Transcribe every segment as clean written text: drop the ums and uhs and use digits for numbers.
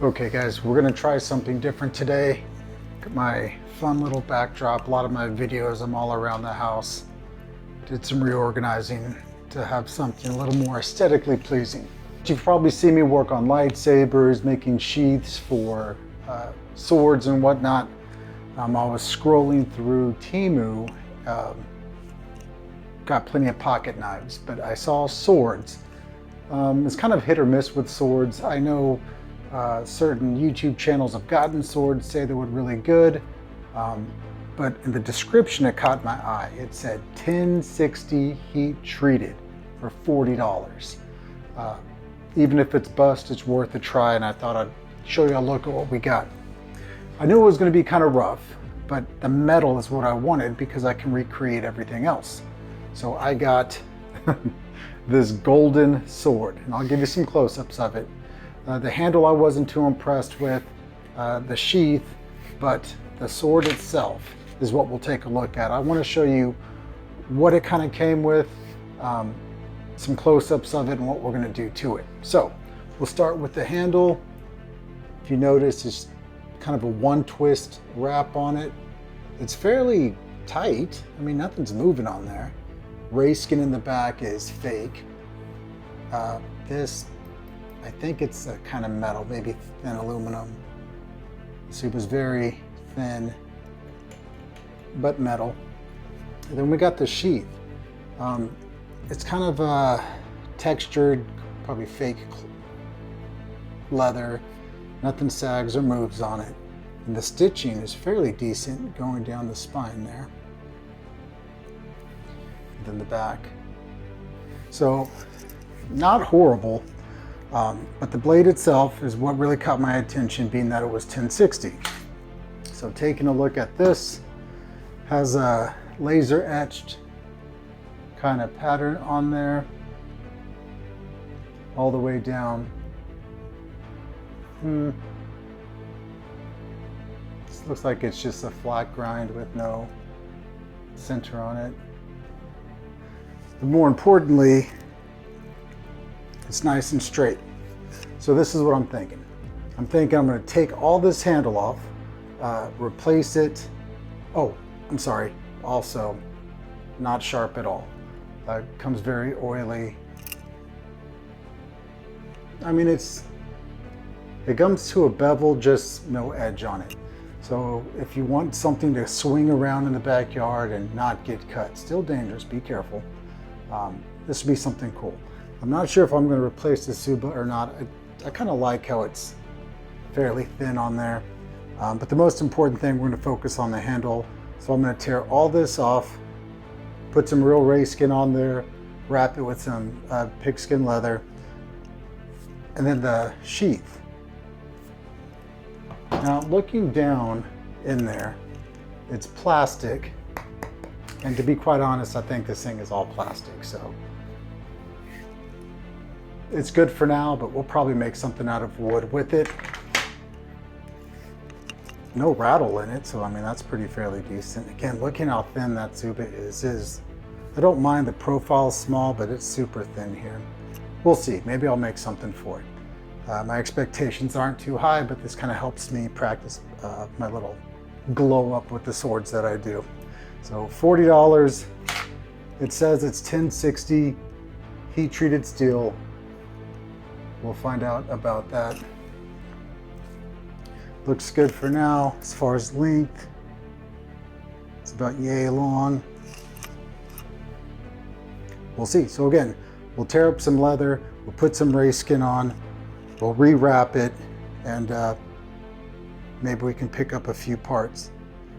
Okay guys, we're gonna try something different today. Got my fun little backdrop. A lot of my videos, I'm all around the house. Did some reorganizing to have something a little more aesthetically pleasing. You've probably seen me work on lightsabers, making sheaths for swords and whatnot. I was scrolling through Temu, got plenty of pocket knives, but I saw swords. It's kind of hit or miss with swords. I know certain YouTube channels have gotten swords, say they were really good, but in the description it caught my eye. It said 1060 heat treated for $40. Even if it's bust, it's worth a try, and I thought I'd show you a look at what we got. I knew it was going to be kind of rough, but the metal is what I wanted because I can recreate everything else. So I got this golden sword, and I'll give you some close-ups of it. The handle I wasn't too impressed with, the sheath, but the sword itself is what we'll take a look at. I want to show you what it kind of came with, some close-ups of it, and what we're going to do to it. So we'll start with the handle. If you notice, it's kind of a one-twist wrap on it. It's fairly tight. I mean, nothing's moving on there. Ray skin in the back is fake. This, I think it's a kind of metal, maybe thin aluminum. So it was very thin, but metal. And then we got the sheath. It's kind of textured, probably fake leather. Nothing sags or moves on it. And the stitching is fairly decent going down the spine there. And then the back. So not horrible. But the blade itself is what really caught my attention, being that it was 1060. So taking a look at this, has a laser etched kind of pattern on there, all the way down. This looks like it's just a flat grind with no center on it. But more importantly, it's nice and straight. So this is what I'm thinking. I'm thinking I'm going to take all this handle off, replace it. Oh, I'm sorry. Also, not sharp at all. Comes very oily. I mean, it comes to a bevel, just no edge on it. So if you want something to swing around in the backyard and not get cut, still dangerous, be careful. This would be something cool. I'm not sure if I'm going to replace the Tsuba or not. I kind of like how it's fairly thin on there. But the most important thing, we're going to focus on the handle. So I'm going to tear all this off, put some real ray skin on there, wrap it with some pigskin leather, and then the sheath. Now looking down in there, it's plastic. And to be quite honest, I think this thing is all plastic. So it's good for now, but we'll probably make something out of wood with it. No rattle in it, so I mean, that's pretty fairly decent. Again, looking how thin that Tsuba is I don't mind the profile small, but it's super thin here. We'll see, maybe I'll make something for it. My expectations aren't too high, but this kind of helps me practice my little glow up with the swords that I do. So $40, it says it's 1060 heat treated steel. We'll find out about that. Looks good for now. As far as length, it's about yay long. We'll see. So again, we'll tear up some leather, we'll put some ray skin on, we'll rewrap it, and maybe we can pick up a few parts.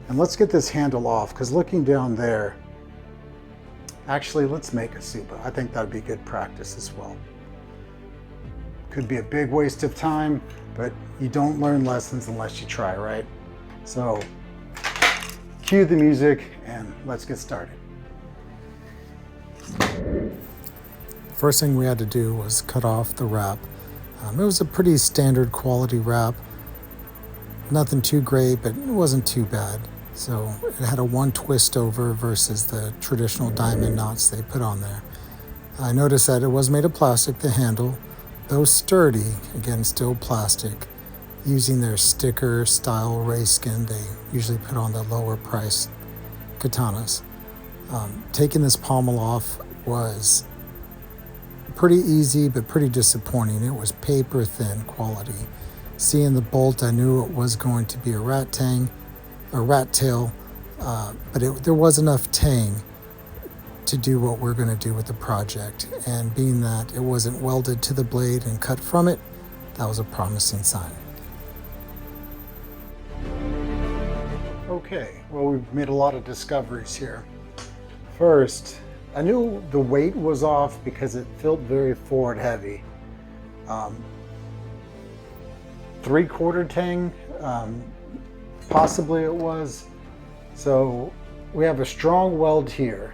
And let's get this handle off, because looking down there, actually let's make a Tsuba. I think that'd be good practice as well. Could be a big waste of time, but you don't learn lessons unless you try, right? So cue the music and let's get started. First thing we had to do was cut off the wrap. It was a pretty standard quality wrap. Nothing too great, but it wasn't too bad. So it had a one twist over versus the traditional diamond knots they put on there. I noticed that it was made of plastic, the handle, though sturdy, again, still plastic, using their sticker style ray skin they usually put on the lower price katanas. Taking this pommel off was pretty easy, but pretty disappointing. It was paper thin quality. Seeing the bolt, I knew it was going to be a rat tail, but there was enough tang to do what we're going to do with the project. And being that it wasn't welded to the blade and cut from it, that was a promising sign. Okay, well, we've made a lot of discoveries here. First, I knew the weight was off because it felt very forward heavy. 3/4 tang, possibly it was. So we have a strong weld here.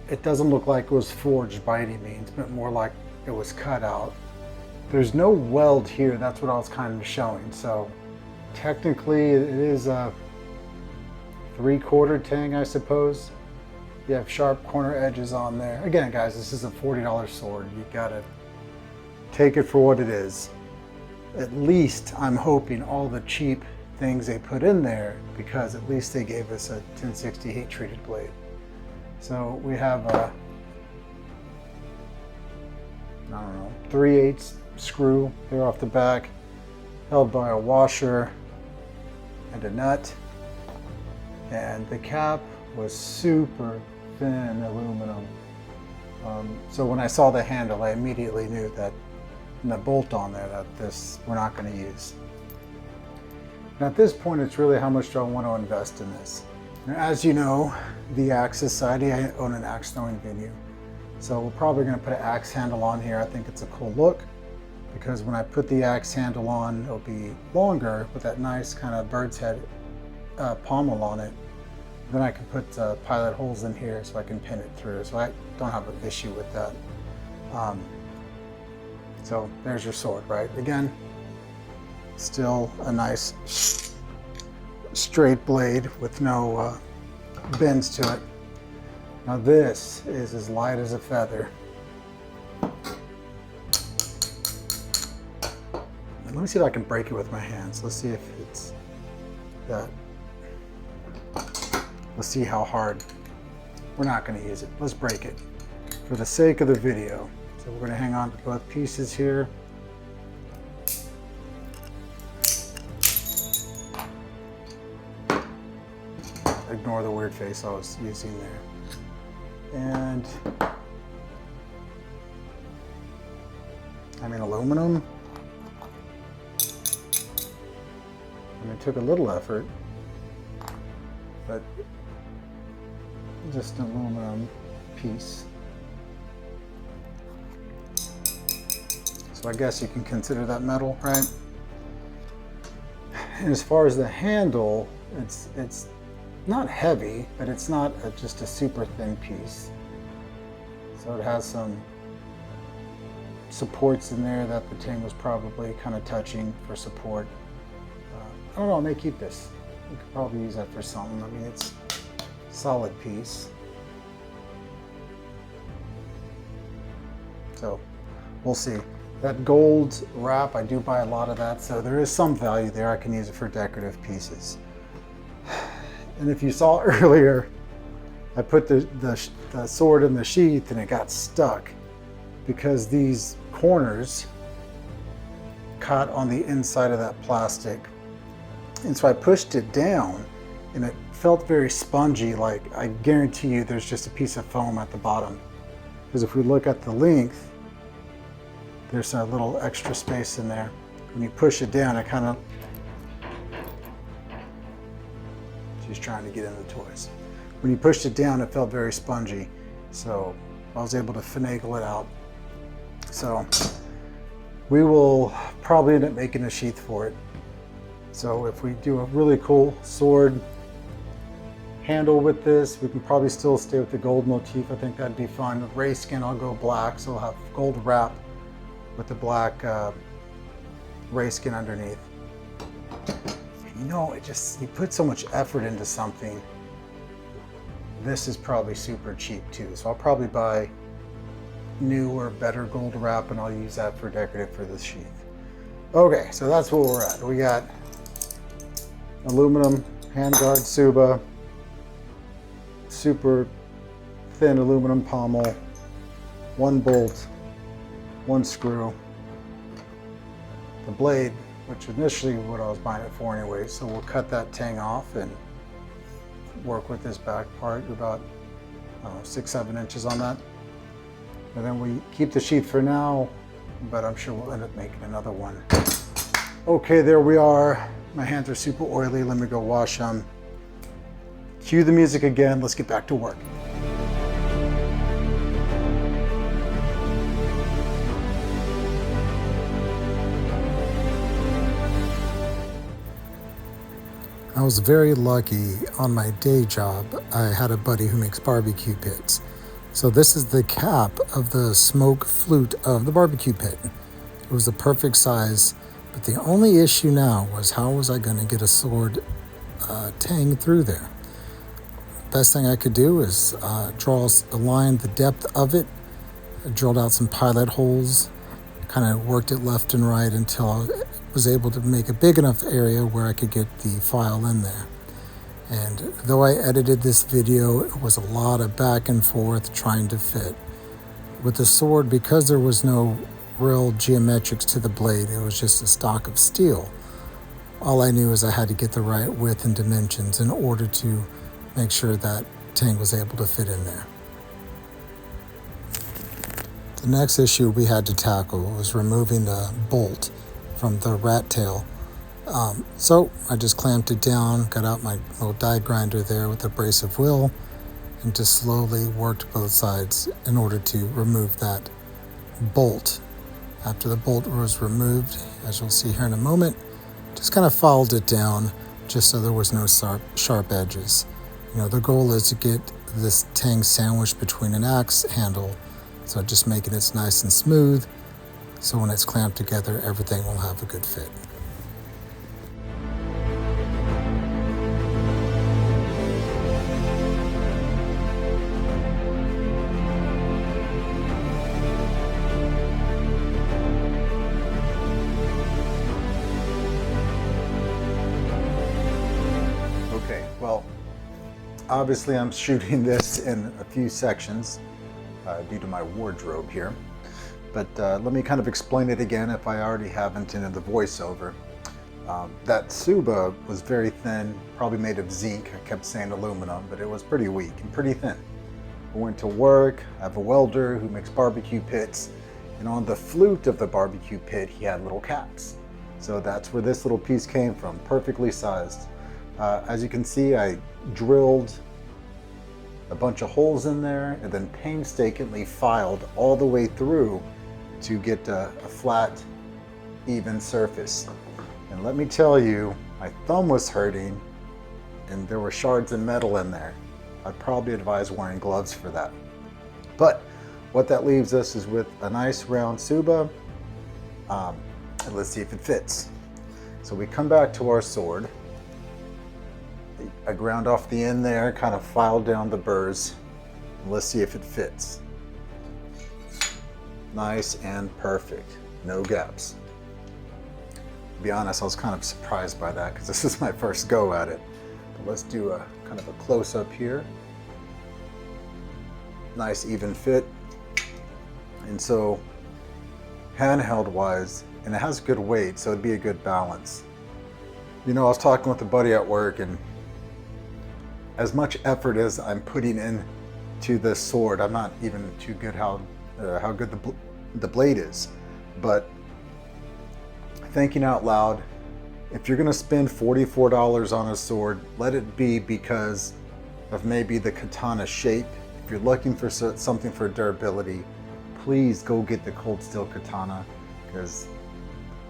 It doesn't look like it was forged by any means, but more like it was cut out. There's no weld here, that's what I was kind of showing. So technically it is a 3/4 tang, I suppose. You have sharp corner edges on there. Again, guys, this is a $40 sword. You gotta take it for what it is. At least I'm hoping all the cheap things they put in there, because at least they gave us a 1060 heat treated blade. So we have a, I don't know, 3/8 screw there off the back, held by a washer and a nut. And the cap was super thin aluminum. So when I saw the handle, I immediately knew that, and the bolt on there, that this we're not going to use. And at this point, it's really how much do I want to invest in this. Now, as you know, the Axe Society, I own an axe throwing venue. So we're probably going to put an axe handle on here. I think it's a cool look, because when I put the axe handle on, it'll be longer with that nice kind of bird's head pommel on it. Then I can put pilot holes in here so I can pin it through. So I don't have an issue with that. So there's your sword, right? Again, still a nice straight blade with no bends to it. Now this is as light as a feather. And let me see if I can break it with my hands. Let's see if it's that. Let's see how hard. We're not going to use it. Let's break it for the sake of the video. So we're going to hang on to both pieces here. Ignore the weird face I was using there. And I mean, aluminum. And it took a little effort, but just an aluminum piece. So I guess you can consider that metal, right? And as far as the handle, it's not heavy, but it's not just a super thin piece. So it has some supports in there that the Temu was probably kind of touching for support. I don't know, I may keep this. We could probably use that for something. I mean, it's a solid piece. So we'll see. That gold wrap, I do buy a lot of that, so there is some value there. I can use it for decorative pieces. And if you saw earlier, I put the sword in the sheath and it got stuck because these corners caught on the inside of that plastic. And so I pushed it down and it felt very spongy, like I guarantee you there's just a piece of foam at the bottom. Because if we look at the length, there's a little extra space in there. When you push it down, it kind of, she's trying to get in the toys. When you pushed it down, it felt very spongy. So I was able to finagle it out. So we will probably end up making a sheath for it. So if we do a really cool sword handle with this. We can probably still stay with the gold motif. I think that'd be fun. With ray skin, I'll go black, so I'll have gold wrap with the black ray skin underneath. You know, you put so much effort into something. This is probably super cheap too, so I'll probably buy new or better gold wrap, and I'll use that for decorative for this sheath. Okay, so that's where we're at. We got aluminum handguard Tsuba, super thin aluminum pommel, 1 bolt, 1 screw, the blade, which initially what I was buying it for anyway, so we'll cut that tang off and work with this back part about 6-7 inches on that. And then we keep the sheath for now, but I'm sure we'll end up making another one. Okay, there we are. My hands are super oily. Let me go wash them. Cue the music again. Let's get back to work. I was very lucky on my day job. I had a buddy who makes barbecue pits. So this is the cap of the smoke flute of the barbecue pit. It was the perfect size, but the only issue now was how was I going to get a sword tang through there. Best thing I could do is draw a line the depth of it. I drilled out some pilot holes, kind of worked it left and right until I was able to make a big enough area where I could get the file in there. And though I edited this video, it was a lot of back and forth trying to fit. With the sword, because there was no real geometrics to the blade, it was just a stock of steel. All I knew is I had to get the right width and dimensions in order to make sure that tang was able to fit in there. The next issue we had to tackle was removing the bolt from the rat tail. So I just clamped it down, got out my little die grinder there with abrasive wheel, and just slowly worked both sides in order to remove that bolt. After the bolt was removed, as you'll see here in a moment, just kind of followed it down just so there was no sharp edges. You know, the goal is to get this tang sandwiched between an axe handle, so just making it nice and smooth, so when it's clamped together, everything will have a good fit. Okay, well, obviously I'm shooting this in a few sections due to my wardrobe here. But let me kind of explain it again if I already haven't in the voiceover. That Tsuba was very thin, probably made of zinc. I kept saying aluminum, but it was pretty weak and pretty thin. I went to work. I have a welder who makes barbecue pits, and on the flute of the barbecue pit, he had little caps. So that's where this little piece came from, perfectly sized. As you can see, I drilled a bunch of holes in there and then painstakingly filed all the way through to get a flat, even surface. And let me tell you, my thumb was hurting and there were shards of metal in there. I'd probably advise wearing gloves for that. But what that leaves us is with a nice round Tsuba, and let's see if it fits. So we come back to our sword. I ground off the end there, kind of filed down the burrs. Let's see if it fits. Nice and perfect, no gaps. To be honest, I was kind of surprised by that because this is my first go at it. But let's do a kind of a close-up here. Nice even fit. And so handheld wise, and it has good weight, so it'd be a good balance. You know, I was talking with a buddy at work, and as much effort as I'm putting into this sword, I'm not even too good how good the blade is. But thinking out loud, if you're gonna spend $44 on a sword, let it be because of maybe the katana shape. If you're looking for something for durability, please go get the cold steel katana, because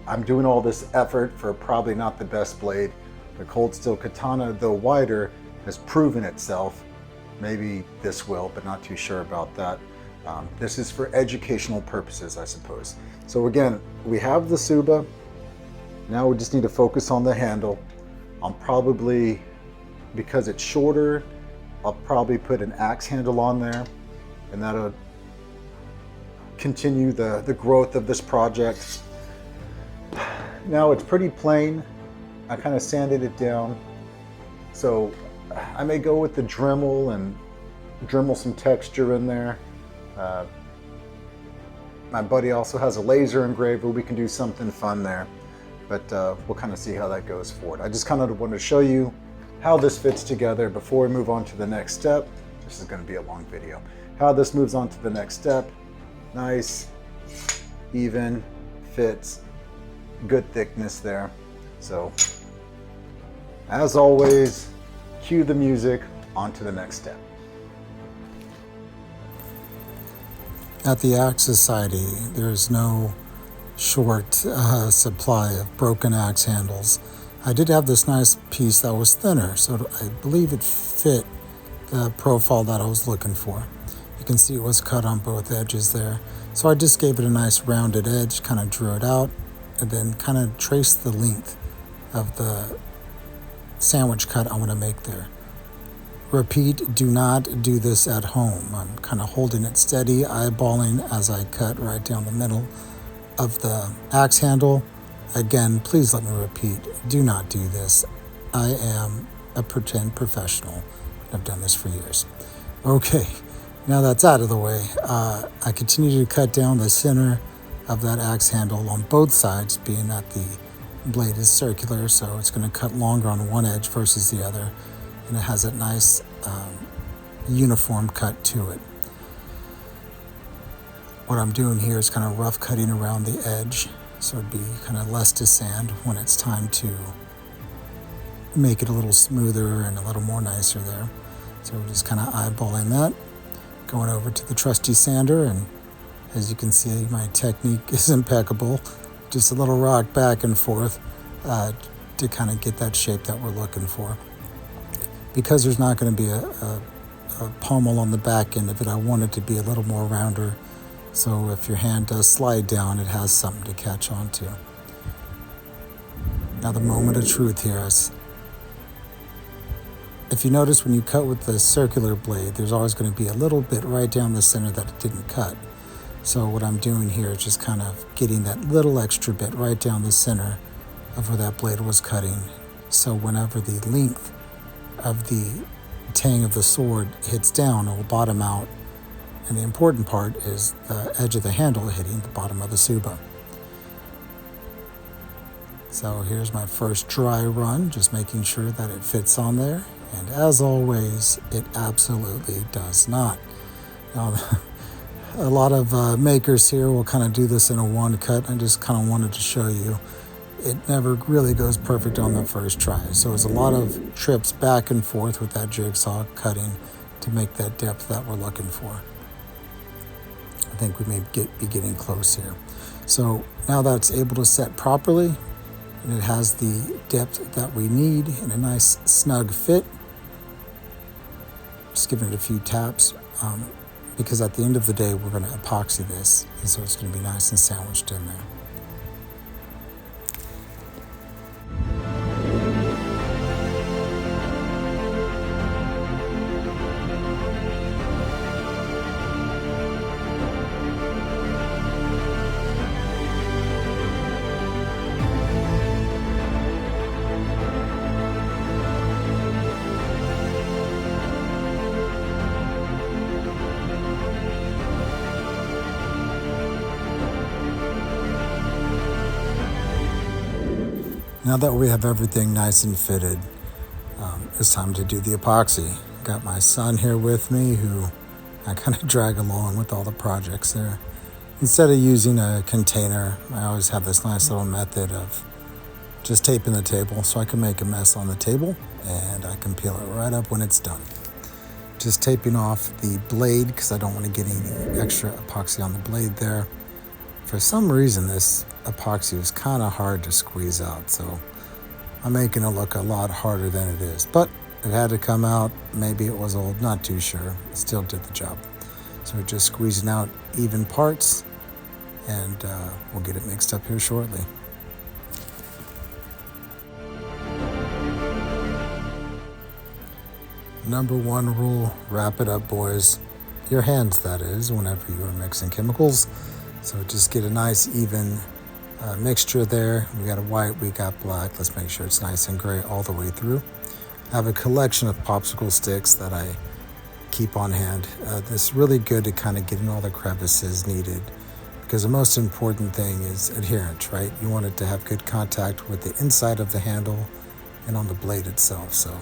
I'm doing all this effort for probably not the best blade. The cold steel katana, though wider, has proven itself. Maybe this will, but not too sure about that. This is for educational purposes, I suppose. So again, we have the Suba. Now we just need to focus on the handle. I'll probably, because it's shorter, I'll probably put an axe handle on there, and that'll continue the growth of this project. Now it's pretty plain. I kind of sanded it down. So I may go with the Dremel and Dremel some texture in there. My buddy also has a laser engraver. We can do something fun there, but we'll kind of see how that goes forward. I just kind of wanted to show you how this fits together before we move on to the next step. This is going to be a long video. How this moves on to the next step. Nice, even, fits, good thickness there. So as always, cue the music, on to the next step. At the Axe Society, there's no short supply of broken axe handles. I did have this nice piece that was thinner, so I believe it fit the profile that I was looking for. You can see it was cut on both edges there. So I just gave it a nice rounded edge, kind of drew it out, and then kind of traced the length of the sandwich cut I'm going to make there. Repeat, do not do this at home. I'm kind of holding it steady, eyeballing as I cut right down the middle of the axe handle. Again, please let me repeat, do not do this. I am a pretend professional. I've done this for years. Okay, now that's out of the way. I continue to cut down the center of that axe handle on both sides, being that the blade is circular, so it's going to cut longer on one edge versus the other. And it has a nice uniform cut to it. What I'm doing here is kind of rough cutting around the edge, so it'd be kind of less to sand when it's time to make it a little smoother and a little more nicer there. So we're just kind of eyeballing that, going over to the trusty sander, and as you can see, my technique is impeccable. Just a little rock back and forth to kind of get that shape that we're looking for. Because there's not going to be a pommel on the back end of it, I want it to be a little more rounder. So if your hand does slide down, it has something to catch on to. Now the moment of truth here is, if you notice when you cut with the circular blade, there's always going to be a little bit right down the center that it didn't cut. So what I'm doing here is just kind of getting that little extra bit right down the center of where that blade was cutting. So whenever the length of the tang of the sword hits down, it will bottom out. And the important part is the edge of the handle hitting the bottom of the Suba. So here's my first dry run, just making sure that it fits on there. And as always, it absolutely does not. Now, a lot of makers here will kind of do this in a one cut. I just kind of wanted to show you it never really goes perfect on the first try. So it's a lot of trips back and forth with that jigsaw cutting to make that depth that we're looking for. I think we may be getting close here. So now that it's able to set properly, and it has the depth that we need in a nice snug fit, just giving it a few taps, because at the end of the day, we're going to epoxy this, and so it's going to be nice and sandwiched in there. Now that we have everything nice and fitted, it's time to do the epoxy. Got my son here with me, who I kind of drag along with all the projects there. Instead of using a container, I always have this nice little method of just taping the table so I can make a mess on the table and I can peel it right up when it's done. Just taping off the blade because I don't want to get any extra epoxy on the blade there. For some reason, this epoxy was kind of hard to squeeze out, so I'm making it look a lot harder than it is. But It had to come out. Maybe it was old, not too sure. It still did the job. So we're just squeezing out even parts, and we'll get it mixed up here shortly. Number one rule, wrap it up, boys. Your hands, that is, whenever you are mixing chemicals. So just get a nice even mixture there. We got a white, we got black. Let's make sure it's nice and gray all the way through. I have a collection of popsicle sticks that I keep on hand. This is really good to kind of get in all the crevices needed, because the most important thing is adherence, right? You want it to have good contact with the inside of the handle and on the blade itself. So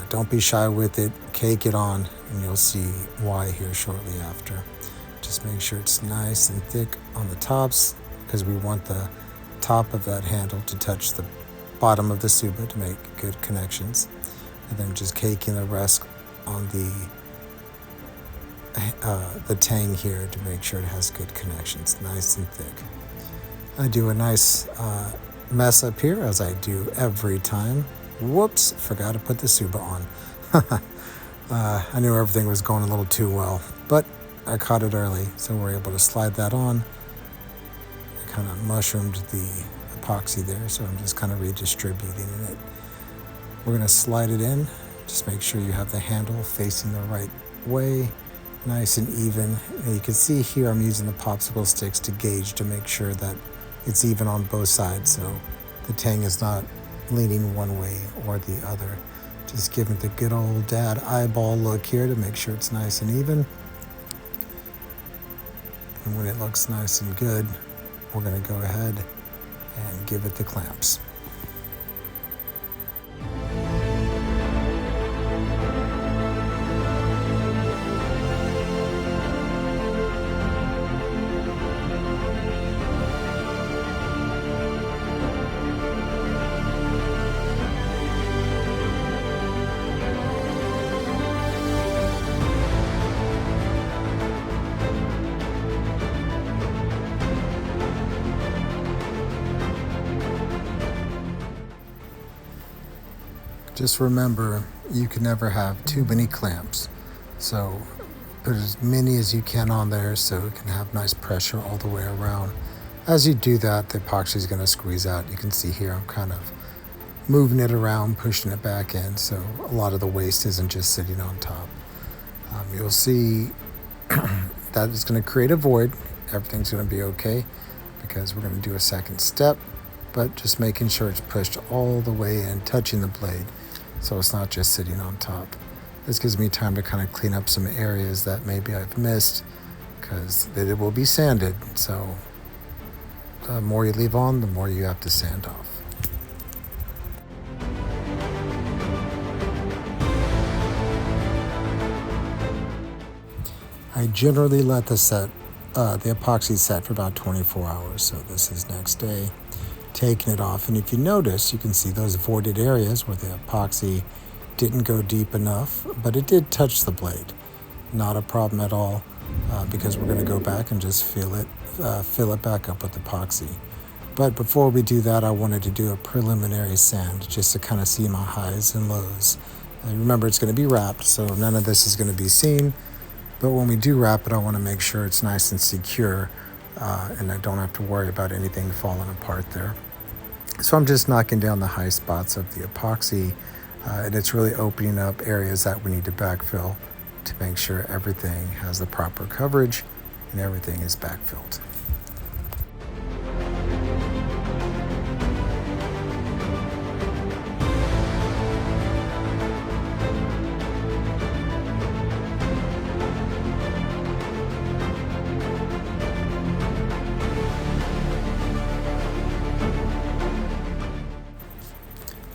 don't be shy with it. Cake it on, and you'll see why here shortly after. Just make sure it's nice and thick on the tops, because we want the top of that handle to touch the bottom of the suba to make good connections. And then just caking the rest on the tang here to make sure it has good connections, nice and thick. I do a nice mess up here, as I do every time. Whoops, forgot to put the suba on. I knew everything was going a little too well, but I caught it early, so we're able to slide that on. I kind of mushroomed the epoxy there, so I'm just kind of redistributing it. We're going to slide it in. Just make sure you have the handle facing the right way, nice and even. And you can see here I'm using the popsicle sticks to gauge to make sure that it's even on both sides, so the tang is not leaning one way or the other. Just giving it the good old dad eyeball look here to make sure it's nice and even. And when it looks nice and good, we're going to go ahead and give it the clamps. Just remember, you can never have too many clamps. So put as many as you can on there so it can have nice pressure all the way around. As you do that, the epoxy is going to squeeze out. You can see here I'm kind of moving it around, pushing it back in, so a lot of the waste isn't just sitting on top. You'll see that is going to create a void. Everything's going to be okay because we're going to do a second step, but just making sure it's pushed all the way in, touching the blade, so it's not just sitting on top. This gives me time to kind of clean up some areas that maybe I've missed, because it will be sanded, so the more you leave on, the more you have to sand off. I generally let the epoxy set for about 24 hours, so this is next day. Taking it off, and if you notice, you can see those voided areas where the epoxy didn't go deep enough, but it did touch the blade. Not a problem at all, because we're going to go back and just fill it back up with epoxy. But before we do that, I wanted to do a preliminary sand just to kind of see my highs and lows. And remember, it's going to be wrapped, so none of this is going to be seen. But when we do wrap it, I want to make sure it's nice and secure, and I don't have to worry about anything falling apart there. So I'm just knocking down the high spots of the epoxy, and it's really opening up areas that we need to backfill to make sure everything has the proper coverage and everything is backfilled.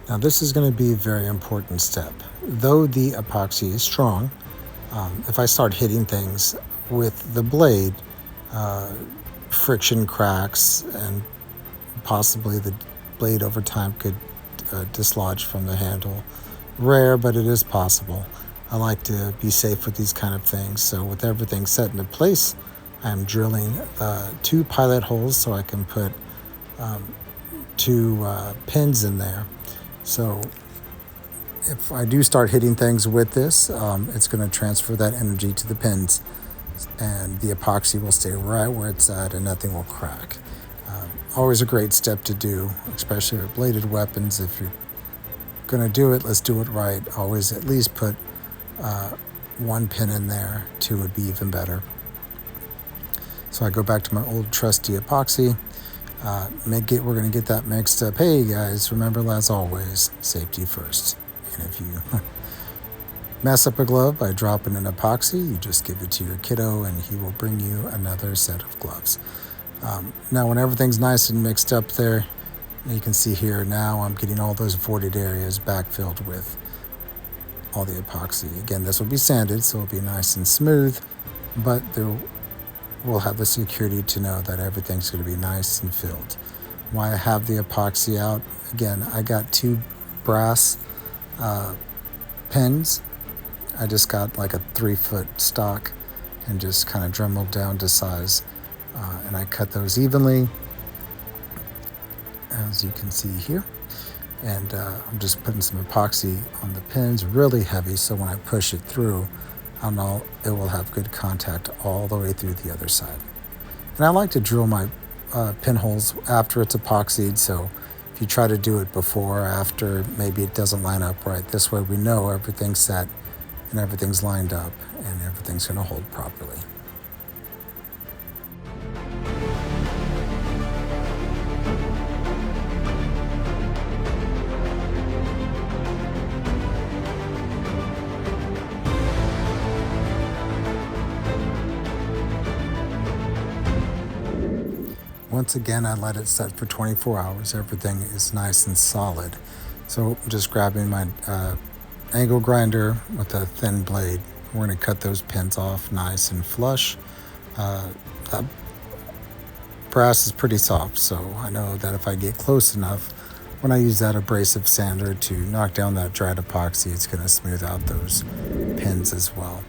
Now this is going to be a very important step. Though the epoxy is strong, if I start hitting things with the blade, friction cracks and possibly the blade over time could dislodge from the handle. Rare, but it is possible. I like to be safe with these kind of things, so with everything set into place, I'm drilling 2 pilot holes so I can put 2 pins in there. So if I do start hitting things with this, it's going to transfer that energy to the pins, and the epoxy will stay right where it's at and nothing will crack. Always a great step to do, especially with bladed weapons. If you're going to do it, let's do it right. Always at least put one pin in there. Two would be even better. So I go back to my old trusty epoxy. We're going to get that mixed up. Hey guys, remember, as always, safety first. And if you mess up a glove by dropping an epoxy, you just give it to your kiddo and he will bring you another set of gloves. Now when everything's nice and mixed up there, you can see here now I'm getting all those voided areas backfilled with all the epoxy. Again, this will be sanded, so it'll be nice and smooth, but we'll have the security to know that everything's going to be nice and filled. Why I have the epoxy out, again, I got 2 brass pins. I just got like a 3-foot stock and just kind of dremeled down to size. And I cut those evenly, as you can see here. And I'm just putting some epoxy on the pins, really heavy, so when I push it through, it will have good contact all the way through the other side. And I like to drill my pinholes after it's epoxied, so if you try to do it before or after, maybe it doesn't line up right. This way we know everything's set and everything's lined up and everything's going to hold properly. Once again, I let it set for 24 hours. Everything is nice and solid. So I'm just grabbing my angle grinder with a thin blade. We're going to cut those pins off nice and flush. That brass is pretty soft, so I know that if I get close enough, when I use that abrasive sander to knock down that dried epoxy, it's going to smooth out those pins as well.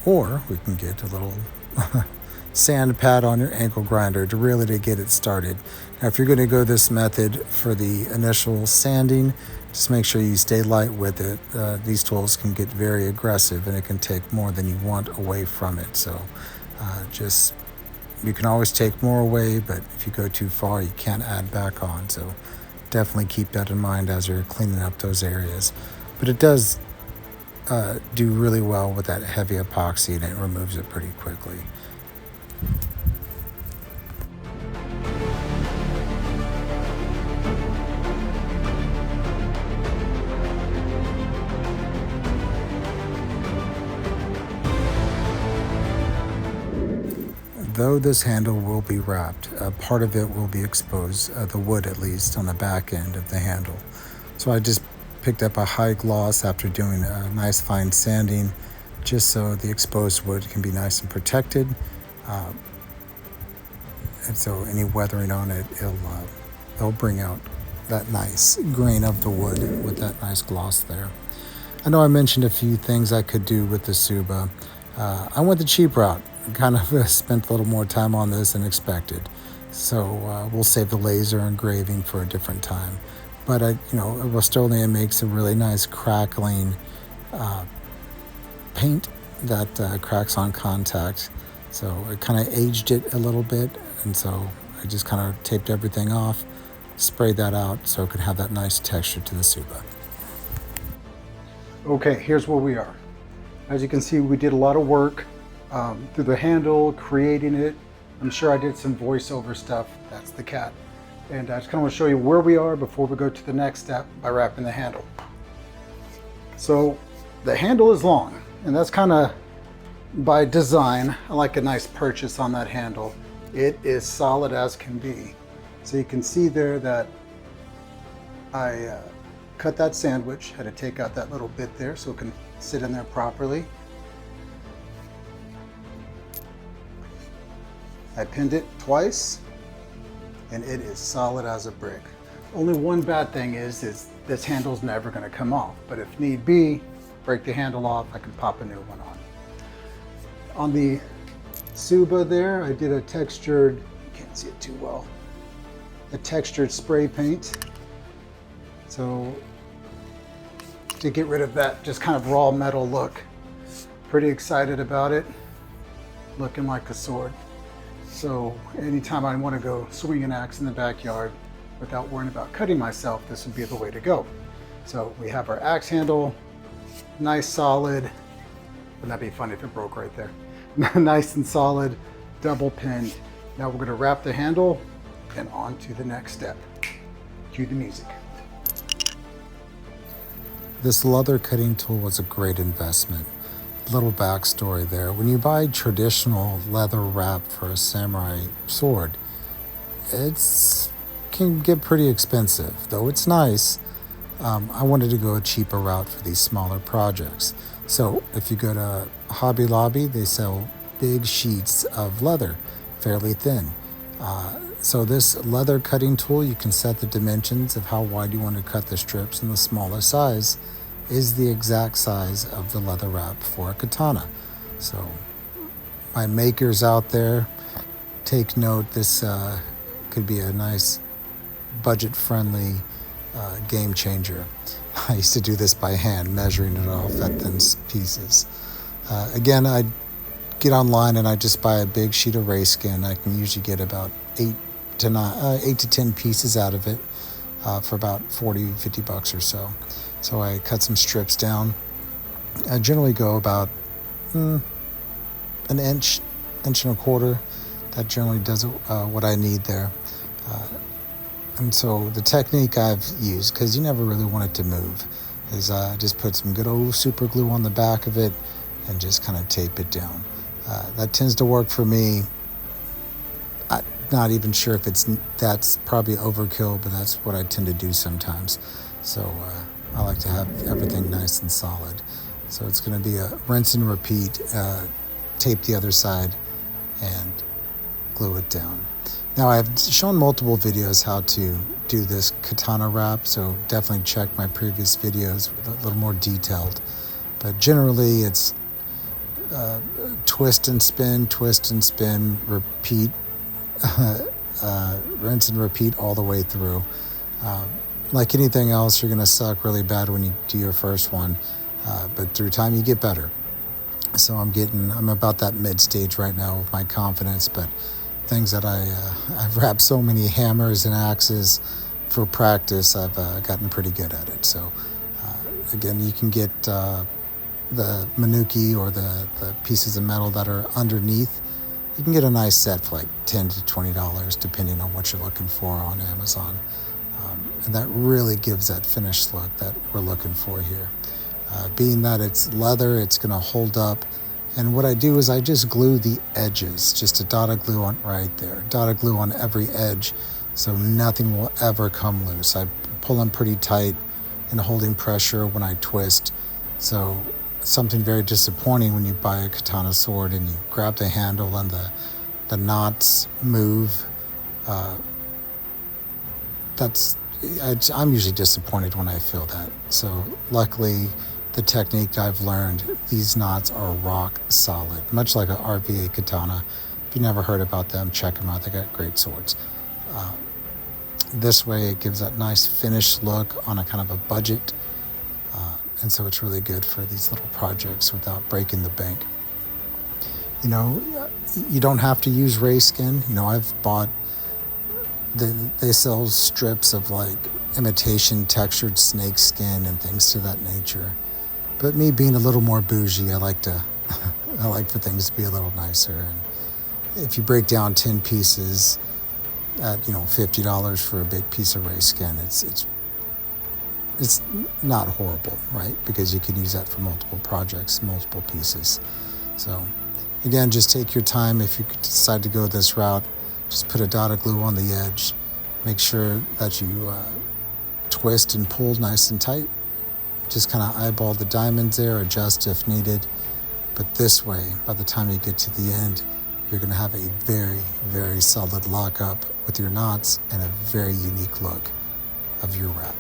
Or we can get a little sand pad on your angle grinder to get it started. Now, if you're going to go this method for the initial sanding, just make sure you stay light with it. These tools can get very aggressive and it can take more than you want away from it. So you can always take more away, but if you go too far, you can't add back on. So definitely keep that in mind as you're cleaning up those areas. But it does do really well with that heavy epoxy, and it removes it pretty quickly. Though this handle will be wrapped, part of it will be exposed, the wood at least, on the back end of the handle. So I just picked up a high gloss after doing a nice fine sanding, just so the exposed wood can be nice and protected. And so any weathering on it, it'll bring out that nice grain of the wood with that nice gloss there. I know I mentioned a few things I could do with the Suba. I went the cheap route. Kind of spent a little more time on this than expected. So we'll save the laser engraving for a different time. But Rust-Oleum makes a really nice crackling paint that cracks on contact. So I kind of aged it a little bit, and so I just kind of taped everything off, sprayed that out so it could have that nice texture to the Suba. Okay, here's where we are. As you can see, we did a lot of work through the handle, creating it. I'm sure I did some voiceover stuff. That's the cat. And I just kind of want to show you where we are before we go to the next step by wrapping the handle. So the handle is long, and that's kind of by design. I like a nice purchase on that handle. It is solid as can be. So you can see there that I cut that sandwich, had to take out that little bit there so it can sit in there properly. I pinned it twice, and it is solid as a brick. Only one bad thing is this handle's never going to come off, but if need be, break the handle off, I can pop a new one on. On the Suba there, I did a textured, you can't see it too well, a textured spray paint. So to get rid of that just kind of raw metal look. Pretty excited about it, looking like a sword. So anytime I want to go swing an axe in the backyard without worrying about cutting myself, this would be the way to go. So we have our axe handle, nice solid. Wouldn't that be funny if it broke right there? Nice and solid, double pinned. Now we're going to wrap the handle and on to the next step. Cue the music. This leather cutting tool was a great investment. Little backstory there. When you buy traditional leather wrap for a samurai sword, it can get pretty expensive. Though it's nice, I wanted to go a cheaper route for these smaller projects. So if you go to Hobby Lobby, they sell big sheets of leather, fairly thin. So this leather cutting tool, you can set the dimensions of how wide you want to cut the strips, and the smallest size is the exact size of the leather wrap for a katana. So my makers out there, take note, this could be a nice budget-friendly game changer. I used to do this by hand, measuring it off at thin pieces. Again, I get online and I just buy a big sheet of race skin. I can usually get about 8 to 10 pieces out of it for about 40, 50 bucks or so. So I cut some strips down. I generally go about an inch and a quarter. That generally does what I need there. And so the technique I've used, because you never really want it to move, is just put some good old super glue on the back of it and just kind of tape it down. That tends to work for me. I'm not even sure if that's probably overkill, but that's what I tend to do sometimes. So I like to have everything nice and solid. So it's going to be a rinse and repeat, tape the other side and glue it down. Now I've shown multiple videos how to do this katana wrap, so definitely check my previous videos with a little more detailed. But generally it's twist and spin, repeat, rinse and repeat all the way through. Like anything else, you're going to suck really bad when you do your first one, but through time you get better. So I'm about that mid stage right now with my confidence, but things that I've wrapped so many hammers and axes for practice, I've gotten pretty good at it. So again, you can get the manuki or the pieces of metal that are underneath. You can get a nice set for like $10 to $20 depending on what you're looking for on Amazon. And that really gives that finished look that we're looking for here. Being that it's leather, it's going to hold up. And what I do is I just glue the edges, just a dot of glue on right there, dot of glue on every edge, so nothing will ever come loose. I pull them pretty tight and holding pressure when I twist. So something very disappointing when you buy a katana sword and you grab the handle and the knots move. I'm usually disappointed when I feel that. So luckily, the technique I've learned, these knots are rock solid, much like a RVA katana. If you've never heard about them, check them out. They got great swords. This way, it gives that nice finished look on a kind of a budget. And so it's really good for these little projects without breaking the bank. You know, you don't have to use race skin. You know, I've bought, they sell strips of like imitation textured snake skin and things to that nature. But me being a little more bougie, I like for things to be a little nicer. And if you break down 10 pieces at $50 for a big piece of race skin, it's not horrible, right? Because you can use that for multiple projects, multiple pieces. So again, just take your time. If you decide to go this route, just put a dot of glue on the edge. Make sure that you twist and pull nice and tight. Just kind of eyeball the diamonds there, adjust if needed. But this way, by the time you get to the end, you're going to have a very, very solid lockup with your knots and a very unique look of your wrap.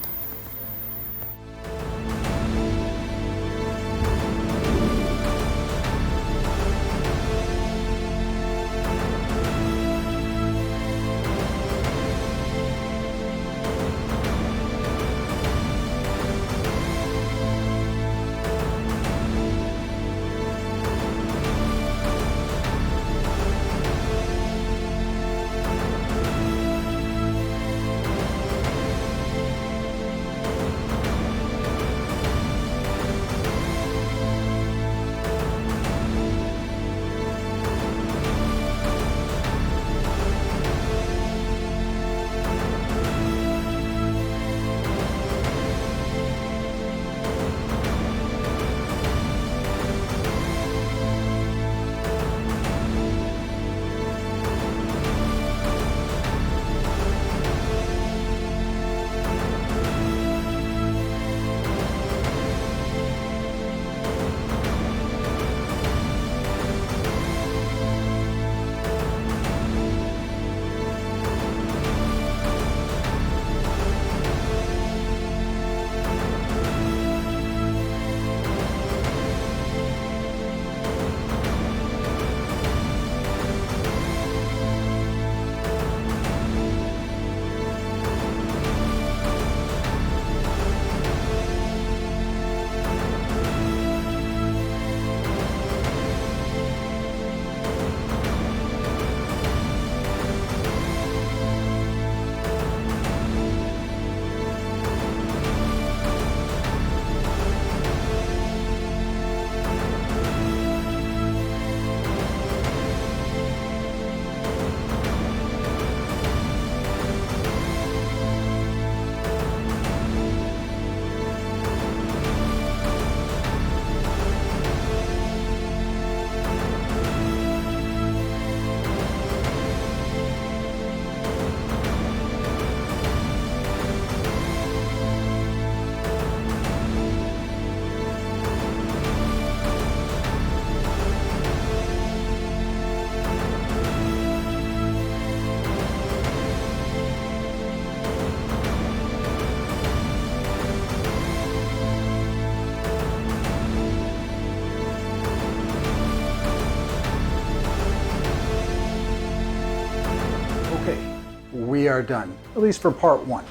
we are done, at least for part one.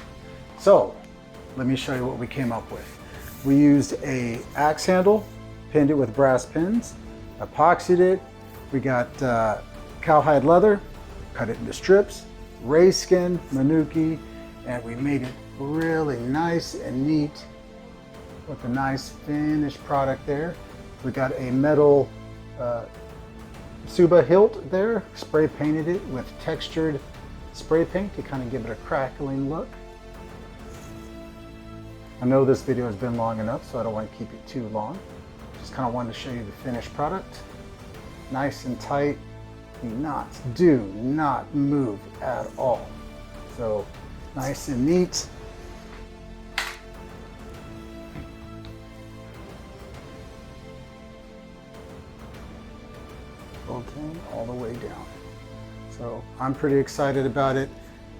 So let me show you what we came up with. We used a axe handle, pinned it with brass pins, epoxied it. We got cowhide leather, cut it into strips, raised skin, manuki, and we made it really nice and neat with a nice finished product there. We got a metal Suba hilt there, spray painted it with textured spray paint to kind of give it a crackling look. I know this video has been long enough, so I don't want to keep it too long. Just kind of wanted to show you the finished product. Nice and tight. The knots do not move at all. So nice and neat. Bolting all the way down. So I'm pretty excited about it.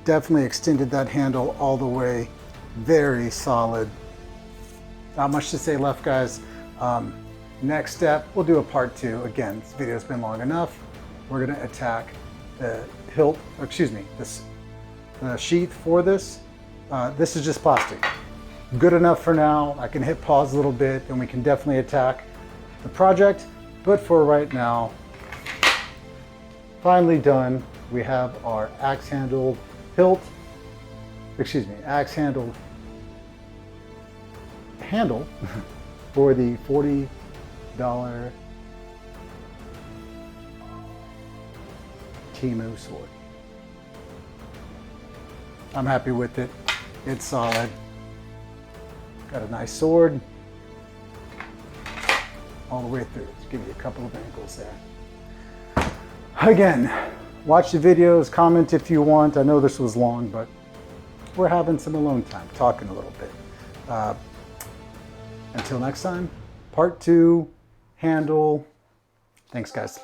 Definitely extended that handle all the way. Very solid. Not much to say left, guys. Next step, we'll do a part two. Again, this video's been long enough. We're gonna attack the hilt, the sheath for this. This is just plastic. Good enough for now. I can hit pause a little bit and we can definitely attack the project. But for right now, finally done. We have our axe handled hilt, axe handle handle for the $40 Temu sword. I'm happy with it. It's solid. Got a nice sword all the way through. Let's give you a couple of angles there. Again, watch the videos, comment if you want. I know this was long, but we're having some alone time, talking a little bit. Until next time, part two, handle. Thanks, guys.